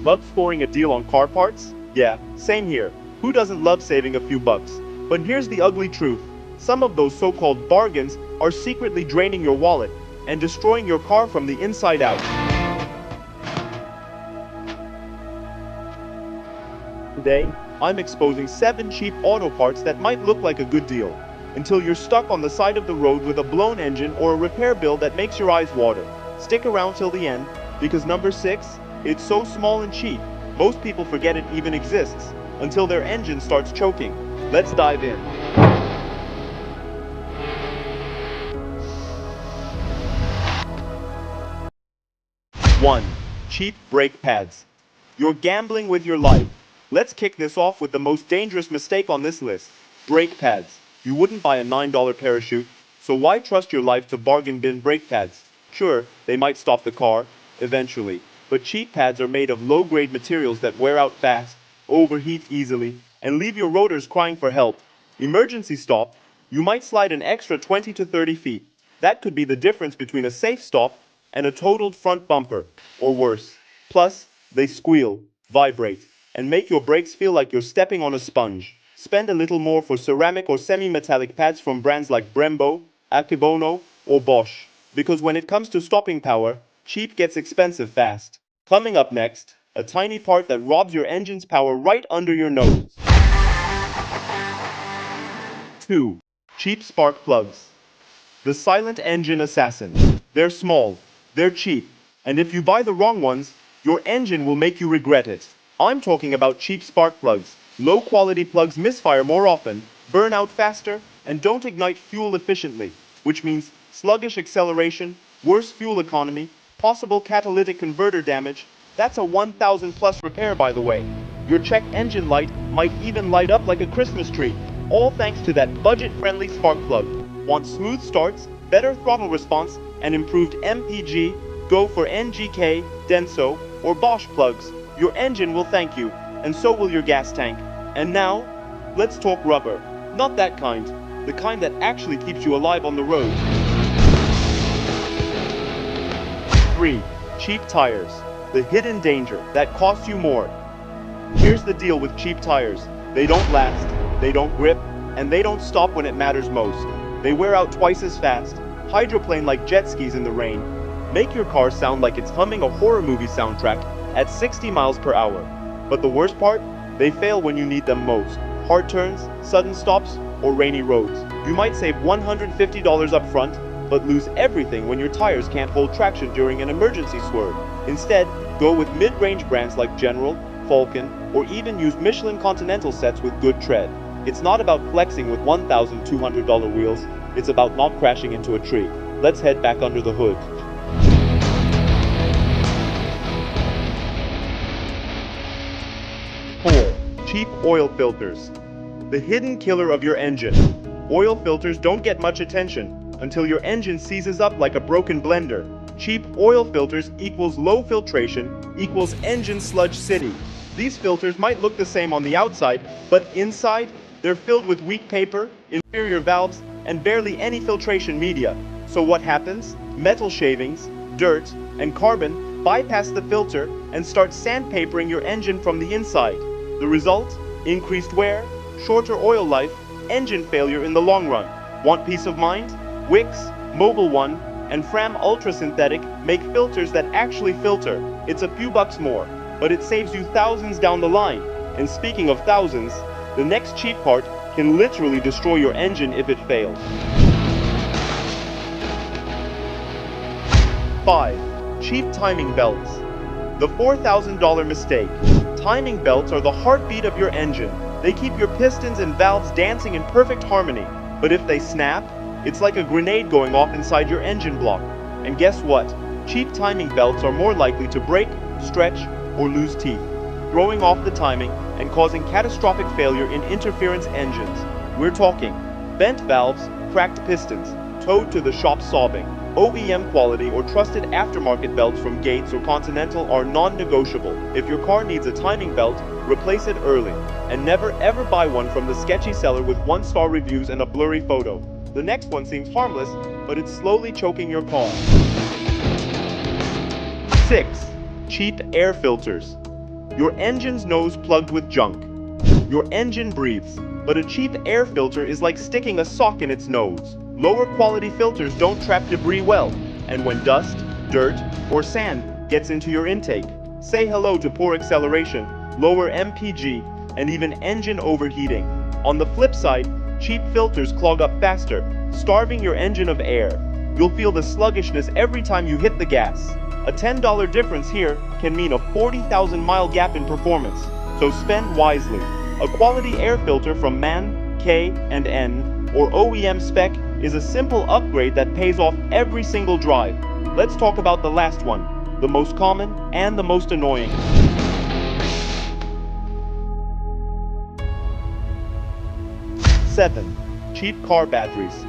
Love scoring a deal on car parts? Yeah, same here. Who doesn't love saving a few bucks? But here's the ugly truth. Some of those so-called bargains are secretly draining your wallet and destroying your car from the inside out. Today, I'm exposing 7 cheap auto parts that might look like a good deal, until you're stuck on the side of the road with a blown engine or a repair bill that makes your eyes water. Stick around till the end, because number 6, it's so small and cheap, most people forget it even exists, until their engine starts choking. Let's dive in. 1. Cheap brake pads. You're gambling with your life. Let's kick this off with the most dangerous mistake on this list. Brake pads. You wouldn't buy a $9 parachute, so why trust your life to bargain bin brake pads? Sure, they might stop the car, eventually, but cheap pads are made of low-grade materials that wear out fast, overheat easily, and leave your rotors crying for help. Emergency stop, you might slide an extra 20 to 30 feet. That could be the difference between a safe stop and a totaled front bumper, or worse. Plus, they squeal, vibrate, and make your brakes feel like you're stepping on a sponge. Spend a little more for ceramic or semi-metallic pads from brands like Brembo, Akebono, or Bosch. Because when it comes to stopping power, cheap gets expensive fast. Coming up next, a tiny part that robs your engine's power right under your nose. 2. Cheap spark plugs. The silent engine assassin. They're small, they're cheap, and if you buy the wrong ones, your engine will make you regret it. I'm talking about cheap spark plugs. Low-quality plugs misfire more often, burn out faster, and don't ignite fuel efficiently, which means sluggish acceleration, worse fuel economy, possible catalytic converter damage. That's a 1,000 plus repair, by the way. Your check engine light might even light up like a Christmas tree, all thanks to that budget-friendly spark plug. Want smooth starts, better throttle response, and improved MPG? Go for NGK, Denso, or Bosch plugs. Your engine will thank you, and so will your gas tank. And now, let's talk rubber. Not that kind, the kind that actually keeps you alive on the road. 3. Cheap tires. The hidden danger that costs you more. Here's the deal with cheap tires. They don't last, they don't grip, and they don't stop when it matters most. They wear out twice as fast, hydroplane like jet skis in the rain, make your car sound like it's humming a horror movie soundtrack at 60 miles per hour. But the worst part? They fail when you need them most. Hard turns, sudden stops, or rainy roads. You might save $150 up front, but lose everything when your tires can't hold traction during an emergency swerve. Instead, go with mid-range brands like General, Falcon, or even use Michelin Continental sets with good tread. It's not about flexing with $1,200 wheels, it's about not crashing into a tree. Let's head back under the hood. 4. Cheap oil filters. The hidden killer of your engine. Oil filters don't get much attention until your engine seizes up like a broken blender. Cheap oil filters equals low filtration equals engine sludge city. These filters might look the same on the outside, but inside, they're filled with weak paper, inferior valves, and barely any filtration media. So what happens? Metal shavings, dirt, and carbon bypass the filter and start sandpapering your engine from the inside. The result? Increased wear, shorter oil life, engine failure in the long run. Want peace of mind? Wix, Mobil 1, and Fram Ultra Synthetic make filters that actually filter. It's a few bucks more, but it saves you thousands down the line. And speaking of thousands, the next cheap part can literally destroy your engine if it fails. 5. Cheap timing belts. The $4,000 mistake. Timing belts are the heartbeat of your engine. They keep your pistons and valves dancing in perfect harmony. But if they snap, it's like a grenade going off inside your engine block. And guess what? Cheap timing belts are more likely to break, stretch, or lose teeth, throwing off the timing and causing catastrophic failure in interference engines. We're talking bent valves, cracked pistons, towed to the shop sobbing. OEM quality or trusted aftermarket belts from Gates or Continental are non-negotiable. If your car needs a timing belt, replace it early, and never ever buy one from the sketchy seller with 1-star reviews and a blurry photo. The next one seems harmless, but it's slowly choking your car. 6. Cheap air filters. Your engine's nose plugged with junk. Your engine breathes, but a cheap air filter is like sticking a sock in its nose. Lower quality filters don't trap debris well, and when dust, dirt, or sand gets into your intake, say hello to poor acceleration, lower MPG, and even engine overheating. On the flip side, cheap filters clog up faster, starving your engine of air. You'll feel the sluggishness every time you hit the gas. A $10 difference here can mean a 40,000-mile gap in performance, so spend wisely. A quality air filter from MAN, K&N, or OEM spec is a simple upgrade that pays off every single drive. Let's talk about the last one, the most common and the most annoying. 7. Cheap car batteries.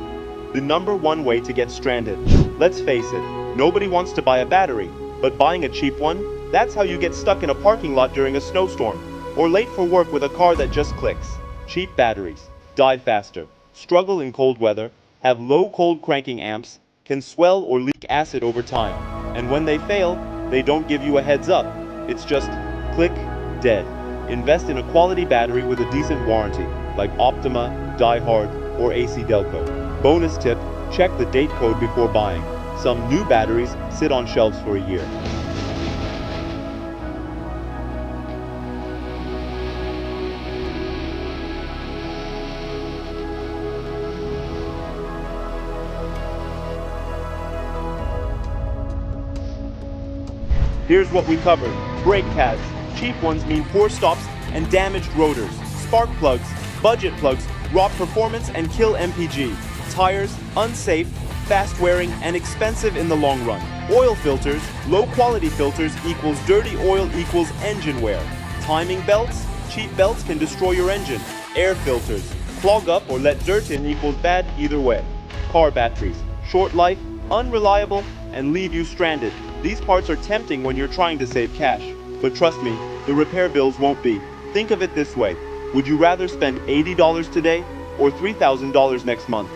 The #1 way to get stranded. Let's face it, nobody wants to buy a battery, but buying a cheap one, that's how you get stuck in a parking lot during a snowstorm, or late for work with a car that just clicks. Cheap batteries die faster, struggle in cold weather, have low cold cranking amps, can swell or leak acid over time, and when they fail, they don't give you a heads up. It's just click, dead. Invest in a quality battery with a decent warranty, like Optima, Die-Hard, or AC Delco. Bonus tip, check the date code before buying. Some new batteries sit on shelves for a year. Here's what we covered. Brake pads. Cheap ones mean poor stops and damaged rotors. Spark plugs, budget plugs, rot performance and kill MPG. Tires, unsafe, fast wearing, and expensive in the long run. Oil filters, low quality filters equals dirty oil equals engine wear. Timing belts, cheap belts can destroy your engine. Air filters, clog up or let dirt in equals bad either way. Car batteries, short life, unreliable, and leave you stranded. These parts are tempting when you're trying to save cash, but trust me, the repair bills won't be. Think of it this way. Would you rather spend $80 today or $3,000 next month?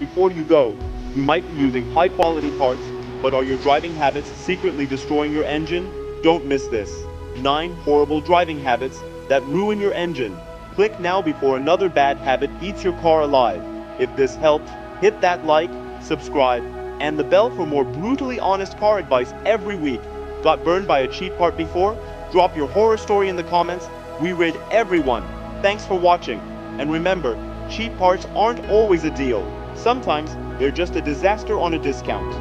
Before you go, you might be using high-quality parts, but are your driving habits secretly destroying your engine? Don't miss this. 9 horrible driving habits that ruin your engine. Click now before another bad habit eats your car alive. If this helped, hit that like, subscribe, and the bell for more brutally honest car advice every week. Got burned by a cheap part before? Drop your horror story in the comments. We rid everyone. Thanks for watching. And remember, cheap parts aren't always a deal. Sometimes they're just a disaster on a discount.